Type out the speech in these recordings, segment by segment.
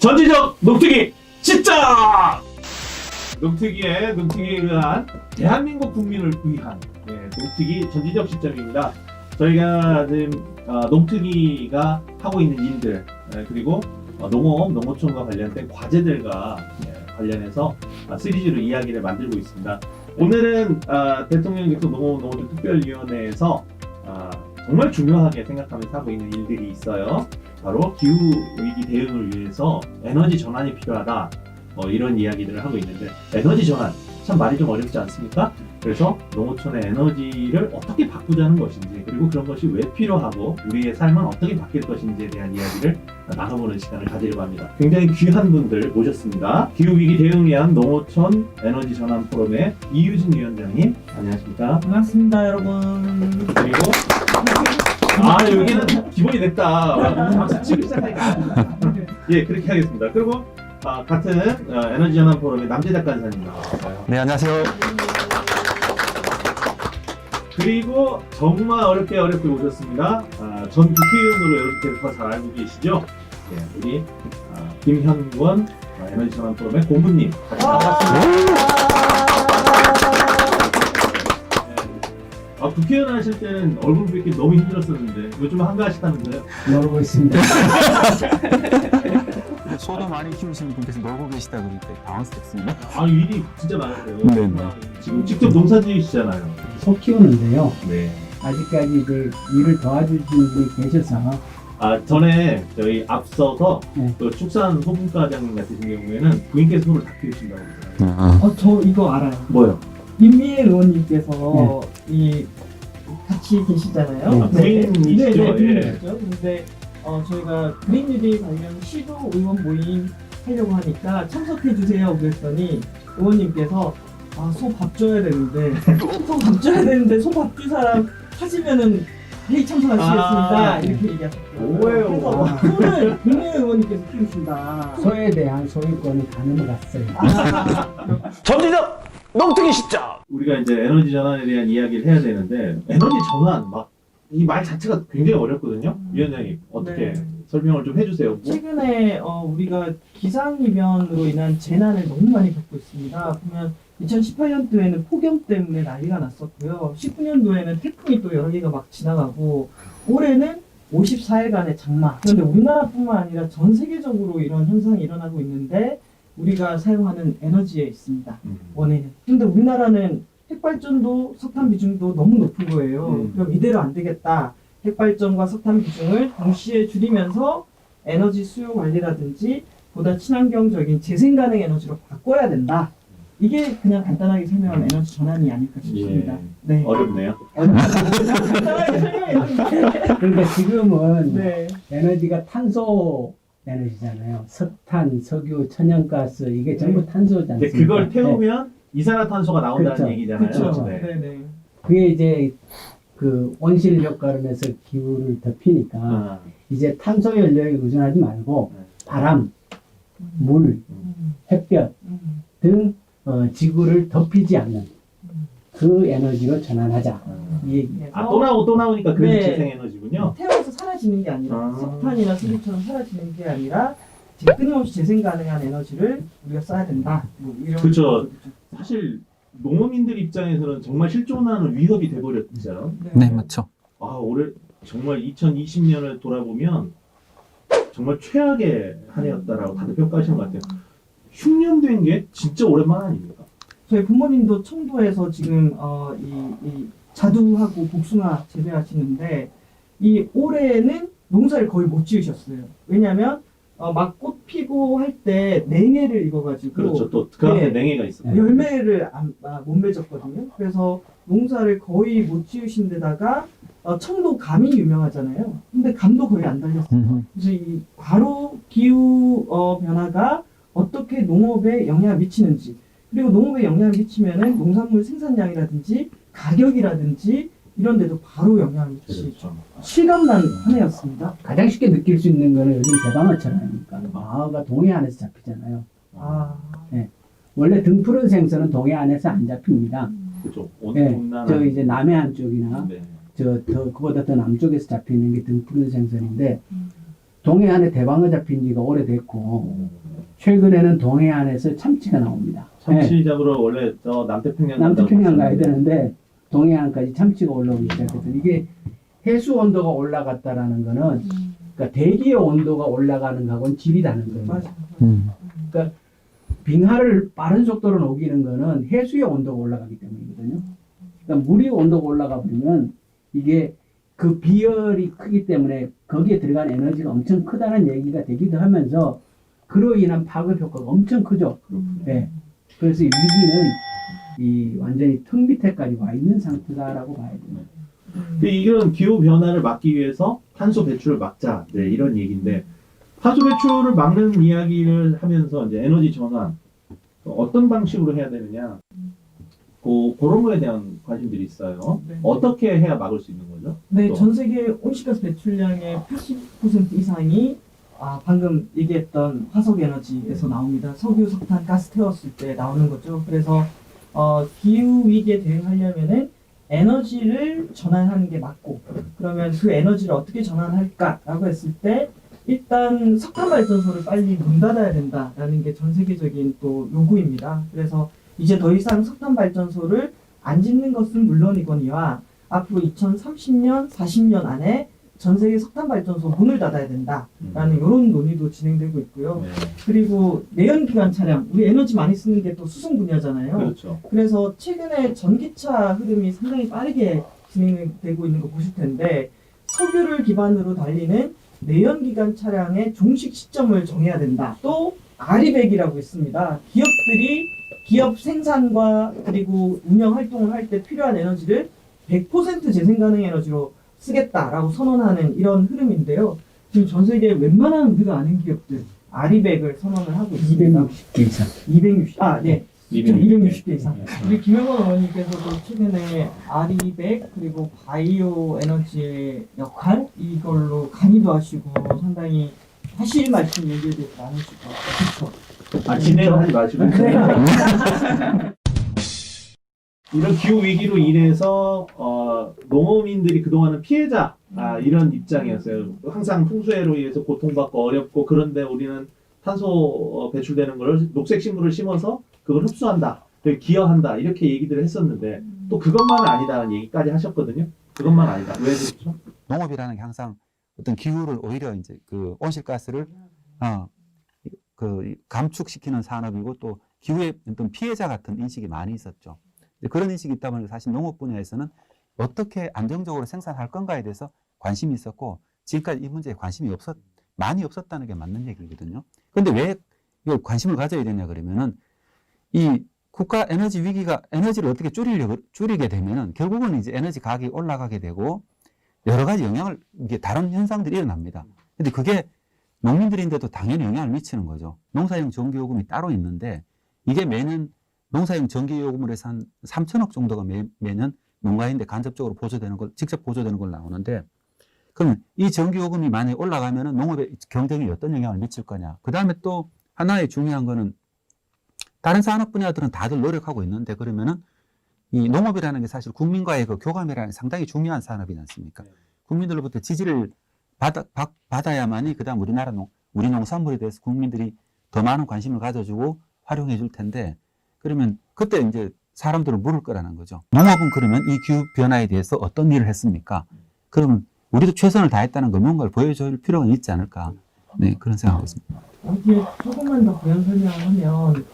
전지적 농특이 시작! 농특이에 의한 대한민국 국민을 위한 농특이 전지적 시점입니다. 저희가 지금 농특이가 하고 있는 일들 그리고 농업, 농어촌과 관련된 과제들과 관련해서 시리즈로 이야기를 만들고 있습니다. 오늘은 대통령께서 농어촌 특별위원회에서 정말 중요하게 생각하면서 하고 있는 일들이 있어요. 바로 기후위기 대응을 위해서 에너지 전환이 필요하다, 이런 이야기들을 하고 있는데, 에너지 전환 참 말이 좀 어렵지 않습니까? 그래서 농어촌의 에너지를 어떻게 바꾸자는 것인지, 그리고 그런 것이 왜 필요하고 우리의 삶은 어떻게 바뀔 것인지에 대한 이야기를 나눠보는 시간을 가지려고 합니다. 굉장히 귀한 분들 모셨습니다. 기후위기 대응을 위한 농어촌 에너지 전환 포럼의 이유진 위원장님, 안녕하십니까? 반갑습니다, 여러분. 그리고 여기는 기본이 됐다. 잠시 치기 시작하니까. 예, 그렇게 하겠습니다. 그리고 같은 에너지 전환 포럼의 남재 작가님 나와주세요. 네, 안녕하세요. 그리고 정말 어렵게 오셨습니다. 전 국회의원으로 여러분들 더 잘 알고 계시죠? 예, 우리 김현권 에너지 전환 포럼의 고문님 같이 나왔습니다. 국회의원 하실 때는 얼굴 뵙기 너무 힘들었었는데 요즘 한가하시다면서요? 놀고 있습니다. 소도 많이 키우시는 분께서 놀고 계시다 그러니까 당황스럽습니다. 일이 진짜 많으세요. 네. 지금 직접 농사 지으시잖아요. 소 키우는데요. 네. 아직까지 일을 도와주시는 분이 계셔서. 전에 저희 앞서서 네. 그 축산 소분과장님 같은 경우에는 부인께서 소를 다 키우신다고 그러잖아요. 저 이거 알아요. 뭐요? 임미애 의원님께서 같이 계시잖아요. 부인이시죠? 예. 부인이시죠. 근데 저희가 그린뉴딜 관련 시도 의원 모임 하려고 하니까 참석해 주세요 그랬더니 의원님께서 소 밥 줘야 되는데 소 밥 줄 사람 찾으면은 회의 참석하시겠습니다. 이렇게 얘기하셨어요. 오해요. 그래서 소를 임미애 의원님께서 키우신다. 소에 대한 소유권을 다 넘어갔어요. 전지적 농특이 시작! 우리가 이제 에너지 전환에 대한 이야기를 해야 되는데, 에너지 전환 이 말 자체가 굉장히 어렵거든요. 위원장님 어떻게 네. 설명을 좀 해주세요. 최근에 우리가 기상이변으로 인한 재난을 너무 많이 겪고 있습니다. 보면 2018년도에는 폭염 때문에 난리가 났었고요. 19년도에는 태풍이 또 여러 개가 막 지나가고, 올해는 54일간의 장마. 그런데 우리나라뿐만 아니라 전 세계적으로 이런 현상이 일어나고 있는데, 우리가 사용하는 에너지에 있습니다. 원인은. 근데 우리나라는 핵발전도 석탄 비중도 너무 높은 거예요. 그럼 이대로 안 되겠다. 핵발전과 석탄 비중을 동시에 줄이면서 에너지 수요 관리라든지 보다 친환경적인 재생 가능 에너지로 바꿔야 된다. 이게 그냥 간단하게 설명하면 에너지 전환이 아닐까 싶습니다. 예. 네. 어렵네요. 간단하게 설명했는데. 그러니까 지금은 네. 에너지가 탄소 에너지잖아요. 석탄, 석유, 천연가스 이게 전부 탄소지 근데 않습니까? 그걸 태우면 이산화탄소가 나온다는 그렇죠. 얘기잖아요. 그렇죠. 네. 네네. 그게 이제 그 온실 효과로 인해서 기후를 덮이니까 이제 탄소 연료에 의존하지 말고 바람, 물, 햇볕 등 지구를 덮이지 않는 그 에너지로 전환하자. 이 얘기예요. 또 나오니까 그래서 네. 재생에너지군요. 태워서 사라지는 게 아니라 석탄이나 석유처럼 사라지는 게 아니라 끊임없이 재생 가능한 에너지를 우리가 써야 된다. 이런 그렇죠. 거죠. 사실 농어민들 입장에서는 정말 실존하는 위협이 돼버렸죠. 네, 맞죠. 올해 정말 2020년을 돌아보면 정말 최악의 한 해였다라고 다들 평가하시는 것 같아요. 흉년 된 게 진짜 오랜만 아닙니까? 저희 부모님도 청도에서 지금 이 자두하고 복숭아 재배하시는데 이 올해는 농사를 거의 못 지으셨어요. 왜냐하면 막 꽃 피고 할 때 냉해를 입어가지고 그렇죠. 또 그 앞에 네. 냉해가 있어요. 열매를 못 맺었거든요. 그래서 농사를 거의 못 지으신 데다가 청도 감이 유명하잖아요. 근데 감도 거의 안 달렸어요. 그래서 이 바로 기후 변화가 어떻게 농업에 영향을 미치는지, 그리고 농업에 영향을 미치면은 농산물 생산량이라든지 가격이라든지 이런 데도 바로 영향을 미치죠. 그렇죠. 실감난 한 해였습니다. 가장 쉽게 느낄 수 있는 거는 요즘 대방어처럼 하니까 방어가 동해 안에서 잡히잖아요. 원래 등푸른 생선은 동해 안에서 안 잡힙니다. 그렇죠. 저 이제 남해안 쪽이나 네. 그보다 더 남쪽에서 잡히는 게 등푸른 생선인데 동해안에 대방어 잡힌 지가 오래됐고 최근에는 동해안에서 참치가 나옵니다. 참치 잡으러 원래 저 남태평양 남태평양 가야 되는데 동해안까지 참치가 올라오기 시작해서 이게 해수 온도가 올라갔다라는 거는 그러니까 대기의 온도가 올라가는 거하고는 질이 다른 거예요. 맞아. 그러니까 빙하를 빠른 속도로 녹이는 거는 해수의 온도가 올라가기 때문이거든요. 그러니까 물이 온도가 올라가 버리면 이게 그 비열이 크기 때문에 거기에 들어간 에너지가 엄청 크다는 얘기가 되기도 하면서 그로 인한 파급 효과가 엄청 크죠. 네. 그래서 이 위기는 이 완전히 턱 밑에까지 와 있는 상태다라고 봐야 됩니다. 이런 기후 변화를 막기 위해서 탄소 배출을 막자, 네, 이런 얘기인데 탄소 배출을 막는 이야기를 하면서 이제 에너지 전환 어떤 방식으로 해야 되느냐, 그런 거에 대한 관심들이 있어요. 네. 어떻게 해야 막을 수 있는 거죠? 네, 또. 전 세계 온실가스 배출량의 80% 이상이 방금 얘기했던 화석 에너지에서 나옵니다. 석유, 석탄, 가스 태웠을 때 나오는 거죠. 그래서 기후 위기에 대응하려면은 에너지를 전환하는 게 맞고, 그러면 그 에너지를 어떻게 전환할까라고 했을 때 일단 석탄 발전소를 빨리 문 닫아야 된다라는 게 전 세계적인 또 요구입니다. 그래서 이제 더 이상 석탄 발전소를 안 짓는 것은 물론이거니와 앞으로 2030년, 40년 안에 전 세계 석탄 발전소 문을 닫아야 된다라는 이런 논의도 진행되고 있고요. 네. 그리고 내연기관 차량, 우리 에너지 많이 쓰는 게 또 수송 분야잖아요. 그렇죠. 그래서 최근에 전기차 흐름이 상당히 빠르게 진행되고 있는 거 보실 텐데 석유를 기반으로 달리는 내연기관 차량의 종식 시점을 정해야 된다. 또 아리백이라고 있습니다. 기업들이 기업 생산과 그리고 운영 활동을 할 때 필요한 에너지를 100% 재생 가능 에너지로 쓰겠다라고 선언하는 이런 흐름인데요. 지금 전 세계 웬만한 우리가 아는 기업들 아리백을 선언을 하고 있습니다. 260개 이상. 260개 이상. 우리 김영건 의원님께서도 최근에 아리백 그리고 바이오 에너지의 역할 이걸로 강의도 하시고 상당히 하실 말씀 얘기에 대해서 나누시고 그렇죠. 진행을 하지 마시고. 이런 기후 위기로 인해서 농어민들이 그동안은 피해자 이런 입장이었어요. 항상 풍수해로 의해서 고통받고 어렵고, 그런데 우리는 탄소 배출되는 걸 녹색 식물을 심어서 그걸 흡수한다, 기여한다, 이렇게 얘기들을 했었는데 또 그것만은 아니다는 얘기까지 하셨거든요. 그것만 아니다. 왜 그렇죠? 농업이라는 게 항상 어떤 기후를 오히려 이제 그 온실가스를 그 감축시키는 산업이고 또 기후의 어떤 피해자 같은 인식이 많이 있었죠. 그런 인식이 있다 보니까 사실 농업 분야에서는 어떻게 안정적으로 생산할 건가에 대해서 관심이 있었고 지금까지 이 문제에 관심이 많이 없었다는 게 맞는 얘기거든요. 그런데 왜 이걸 관심을 가져야 되냐 그러면은 이 국가 에너지 위기가 에너지를 어떻게 줄이게 되면은 결국은 이제 에너지 가격이 올라가게 되고 여러 가지 영향을 이게 다른 현상들이 일어납니다. 근데 그게 농민들인데도 당연히 영향을 미치는 거죠. 농사용 전기요금이 따로 있는데 이게 매년 농사용 전기요금을 해서 한 3천억 정도가 매년 농가인데 간접적으로 보조되는 걸, 직접 보조되는 걸 나오는데, 그러면 이 전기요금이 만약에 올라가면은 농업의 경쟁에 어떤 영향을 미칠 거냐. 그 다음에 또 하나의 중요한 거는 다른 산업 분야들은 다들 노력하고 있는데 그러면은 이 농업이라는 게 사실 국민과의 그 교감이라는 상당히 중요한 산업이지 않습니까? 국민들로부터 지지를 받아야만이 그다음 우리 농산물에 대해서 국민들이 더 많은 관심을 가져주고 활용해 줄 텐데, 그러면 그때 이제 사람들은 물을 거라는 거죠. 농업은 그러면 이 기후 변화에 대해서 어떤 일을 했습니까? 그러면 우리도 최선을 다했다는 걸 뭔가를 보여줄 필요가 있지 않을까. 네, 그런 생각하고 있습니다. 여기에 조금만 더 부연 설명을 하면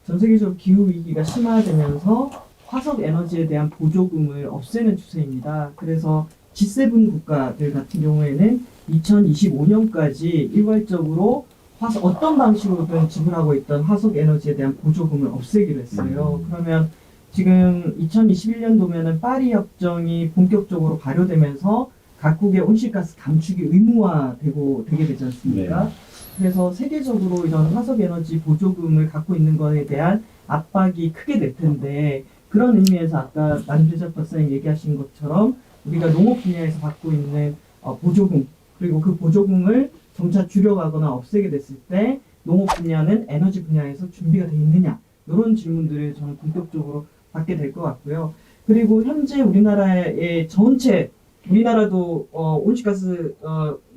전 세계적으로 기후 위기가 심화되면서 화석 에너지에 대한 보조금을 없애는 추세입니다. 그래서 G7 국가들 같은 경우에는 2025년까지 일괄적으로 어떤 방식으로든 지불하고 있던 화석 에너지에 대한 보조금을 없애기로 했어요. 그러면 지금 2021년도면은 파리 협정이 본격적으로 발효되면서 각국의 온실가스 감축이 되게 되지 않습니까? 네. 그래서 세계적으로 이런 화석 에너지 보조금을 갖고 있는 것에 대한 압박이 크게 될 텐데, 그런 의미에서 아까 남재석 박사님 얘기하신 것처럼 우리가 농업 분야에서 받고 있는 보조금, 그리고 그 보조금을 점차 줄여가거나 없애게 됐을 때 농업 분야는 에너지 분야에서 준비가 돼 있느냐, 이런 질문들을 저는 본격적으로 받게 될 것 같고요. 그리고 현재 우리나라의 전체 우리나라도 온실가스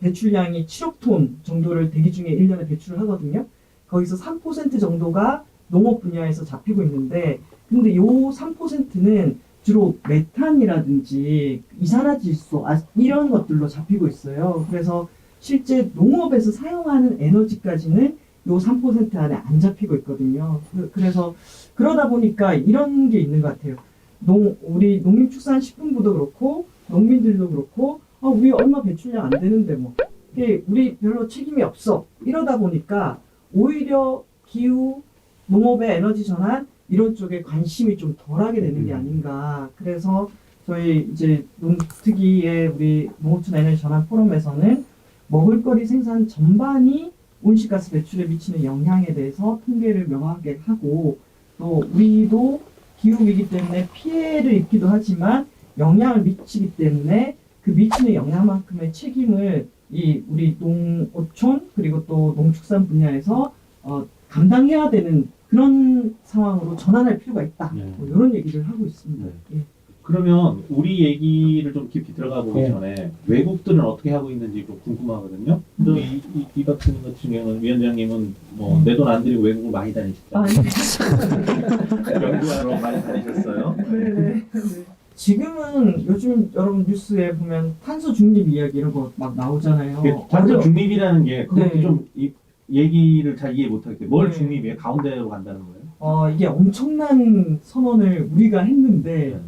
배출량이 7억 톤 정도를 대기 중에 1년에 배출을 하거든요. 거기서 3% 정도가 농업 분야에서 잡히고 있는데, 근데 요 3%는 주로 메탄이라든지 이산화질소 이런 것들로 잡히고 있어요. 그래서 실제 농업에서 사용하는 에너지까지는 요 3% 안에 안 잡히고 있거든요. 그래서 그러다 보니까 이런 게 있는 것 같아요. 우리 농림축산식품부도 그렇고 농민들도 그렇고 우리 얼마 배출량 안 되는데 뭐 이게 우리 별로 책임이 없어 이러다 보니까 오히려 기후, 농업의 에너지 전환 이런 쪽에 관심이 좀 덜하게 되는 게 아닌가. 그래서 저희 이제 농특위의 우리 농업촌 에너지 전환 포럼에서는 먹을거리 생산 전반이 온실가스 배출에 미치는 영향에 대해서 통계를 명확하게 하고, 또 우리도 기후 위기 때문에 피해를 입기도 하지만 영향을 미치기 때문에 그 미치는 영향만큼의 책임을 우리 농어촌 그리고 또 농축산 분야에서 감당해야 되는 그런 상황으로 전환할 필요가 있다. 네. 뭐 이런 얘기를 하고 있습니다. 네. 예. 그러면 우리 얘기를 좀 깊이 들어가 보기 네. 전에 외국들은 어떻게 하고 있는지 좀 궁금하거든요. 또 이 박사님 같은 경우는 위원장님은 뭐 내 돈 안 들이고 외국을 많이 다니셨잖아요. 연구하러 많이 다니셨어요. 네네. 네. 지금은 요즘 여러분 뉴스에 보면 탄소 중립 이야기 이런 거 막 나오잖아요. 단순 중립이라는 게 그것도 네. 좀 얘기를 잘 이해 못하겠어요. 뭘 네. 중립이에요? 가운데로 간다는 거예요? 이게 엄청난 선언을 우리가 했는데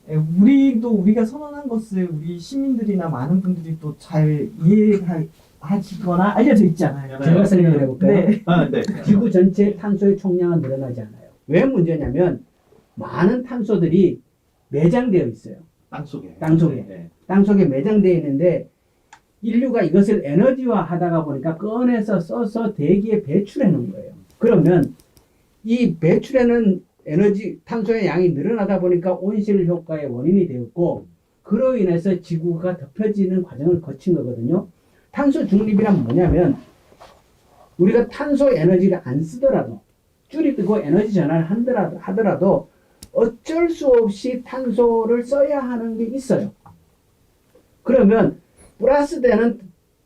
우리가 선언한 것을 우리 시민들이나 많은 분들이 또 잘 이해하시거나 알려져 있지 않아요. 제가 설명을 해볼까요? 네. 네. 지구 전체 탄소의 총량은 늘어나지 않아요. 왜 문제냐면 많은 탄소들이 매장되어 있어요. 땅속에. 땅속에. 땅속에 매장되어 있는데 인류가 이것을 에너지화 하다가 보니까 꺼내서 써서 대기에 배출해 놓은 거예요. 그러면 이 배출하는 에너지 탄소의 양이 늘어나다 보니까 온실 효과의 원인이 되었고, 그로 인해서 지구가 덮여지는 과정을 거친 거거든요. 탄소 중립이란 뭐냐면 우리가 탄소 에너지를 안 쓰더라도 줄이고 에너지 전환을 하더라도 어쩔 수 없이 탄소를 써야 하는 게 있어요. 그러면 플러스 되는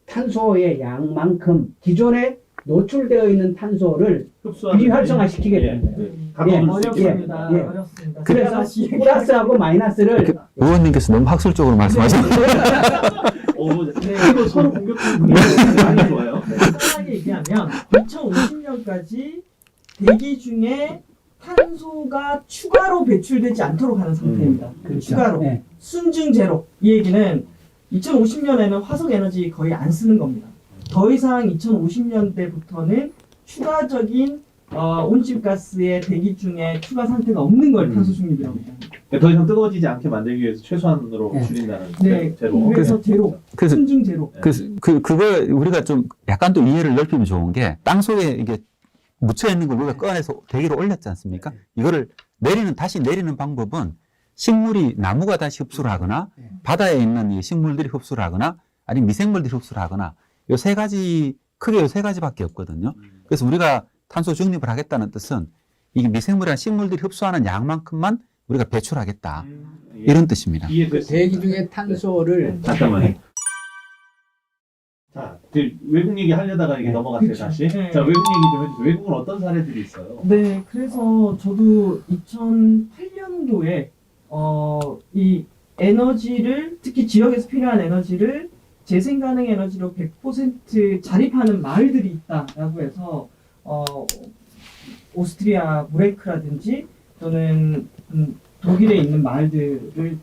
탄소의 양만큼 기존에 노출되어 있는 탄소를 비활성화시키게 되는 거예요. 어렵습니다. 예. 어렵습니다. 그래서 다시 플러스하고 마이너스를 의원님께서 너무 학술적으로 말씀하셨는데 이거 서로 공격하는 분위기 많이 좋아요. 간단하게 얘기하면 2050년까지 대기 중에 탄소가 추가로 배출되지 않도록 하는 상태입니다. 추가로. 네. 순증 제로. 이 얘기는 2050년에는 화석 에너지 거의 안 쓰는 겁니다. 더 이상 2050년대부터는 추가적인 온실가스의 대기 중에 추가 상태가 없는 걸 탄소 중립이라고 합니다. 더 이상 뜨거워지지 않게 만들기 위해서 최소한으로 네. 줄인다는 네, 제로. 그래서 제로. 그래서 순증 제로. 그걸 우리가 좀 약간 또 이해를 넓히면 좋은 게 땅속에 이게 묻혀 있는 걸 우리가 꺼내서 대기로 올렸지 않습니까? 이거를 다시 내리는 방법은 식물이 나무가 다시 흡수를 하거나 바다에 있는 이 식물들이 흡수를 하거나 아니면 미생물들이 흡수를 하거나 크게 요 세 가지밖에 없거든요. 그래서 우리가 탄소 중립을 하겠다는 뜻은 이게 미생물이나 식물들이 흡수하는 양만큼만 우리가 배출하겠다. 이런 뜻입니다. 대기 중에 탄소를 잠깐만요. 자, 외국 얘기 하려다가 이게 넘어갔어요, 그쵸. 다시. 네. 자, 외국 얘기 좀 해주세요. 외국은 어떤 사례들이 있어요? 네, 그래서 저도 2008년도에 이 에너지를 특히 지역에서 필요한 에너지를 재생 가능 에너지로 100% 자립하는 마을들이 있다라고 해서 오스트리아 무레이크라든지 또는 독일에 있는 마을들을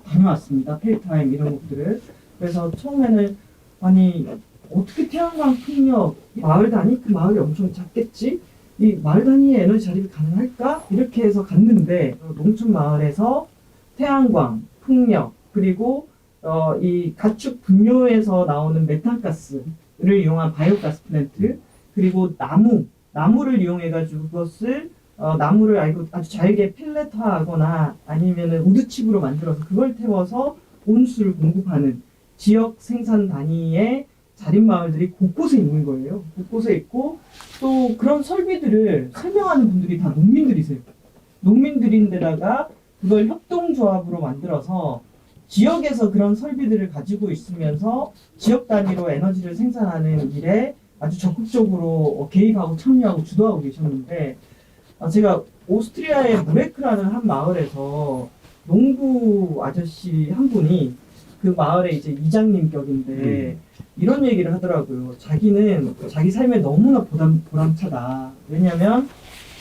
다녀왔습니다. 펠타임 이런 곳들을. 그래서 처음에는 아니 어떻게 태양광 풍력 마을 단위 그 마을이 엄청 작겠지? 이 마을 단위의 에너지 자립이 가능할까? 이렇게 해서 갔는데 농촌 마을에서 태양광, 풍력 그리고 이 가축 분뇨에서 나오는 메탄가스를 이용한 바이오가스 플랜트 그리고 나무를 이용해가지고 그것을 나무를 아주 잘게 펠렛화하거나 아니면은 우드칩으로 만들어서 그걸 태워서 온수를 공급하는 지역 생산 단위의 자립 마을들이 곳곳에 있는 거예요. 곳곳에 있고 또 그런 설비들을 설명하는 분들이 다 농민들이세요. 농민들인데다가 그걸 협동조합으로 만들어서 지역에서 그런 설비들을 가지고 있으면서 지역 단위로 에너지를 생산하는 일에 아주 적극적으로 개입하고 참여하고 주도하고 계셨는데 제가 오스트리아의 무레크라는 한 마을에서 농부 아저씨 한 분이 그 마을의 이제 이장님 격인데 이런 얘기를 하더라고요. 자기는 자기 삶에 너무나 보람차다. 왜냐면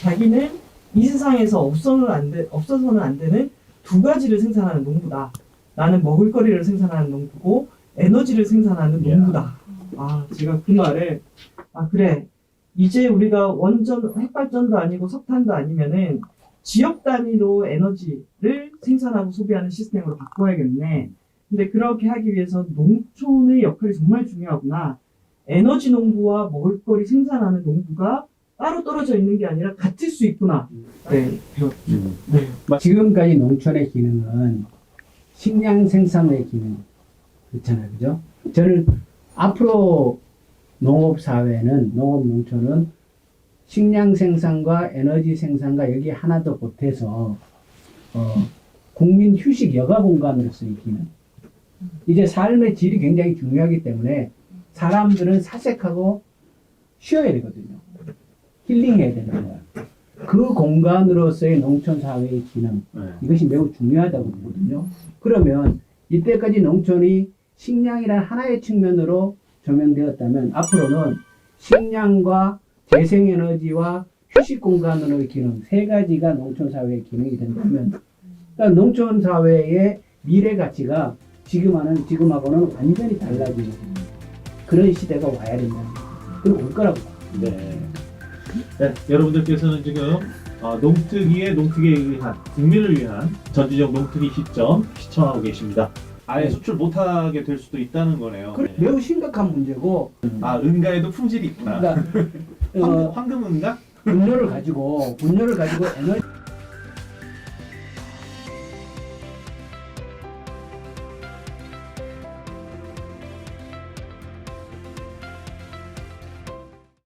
자기는 이 세상에서 없어서는 안 되는 두 가지를 생산하는 농부다. 나는 먹을거리를 생산하는 농부고 에너지를 생산하는 농부다. 제가 그 말을 그래. 이제 우리가 원전 핵발전도 아니고 석탄도 아니면은 지역 단위로 에너지를 생산하고 소비하는 시스템으로 바꿔야겠네. 근데 그렇게 하기 위해서 농촌의 역할이 정말 중요하구나. 에너지 농부와 먹을거리 생산하는 농부가 따로 떨어져 있는 게 아니라 같을 수 있구나. 네, 배웠죠. 네. 지금까지 농촌의 기능은 식량 생산의 기능 그렇잖아요, 그죠? 저는 앞으로 농업사회는 농업농촌은 식량 생산과 에너지 생산과 여기 하나 더 보태서 국민 휴식 여가 공간으로서의 기능. 이제 삶의 질이 굉장히 중요하기 때문에 사람들은 사색하고 쉬어야 되거든요. 힐링해야 되는 거야. 그 공간으로서의 농촌 사회의 기능 이것이 매우 중요하다고 보거든요. 그러면 이때까지 농촌이 식량이란 하나의 측면으로 조명되었다면 앞으로는 식량과 재생에너지와 휴식 공간으로의 기능 세 가지가 농촌 사회의 기능이 된다면 그러니까 농촌 사회의 미래 가치가 지금하고는 완전히 달라지는 그런 시대가 와야 된다. 그리고 올 거라고 봐요. 네. 네, 여러분들께서는 지금 농특위에 의한 국민을 위한 전지적 농특위 시점 시청하고 계십니다. 아예 네. 수출 못하게 될 수도 있다는 거네요. 그래, 매우 심각한 문제고 은가에도 품질이 있구나. 그러니까 황금 은가? 분뇨를 가지고 에너지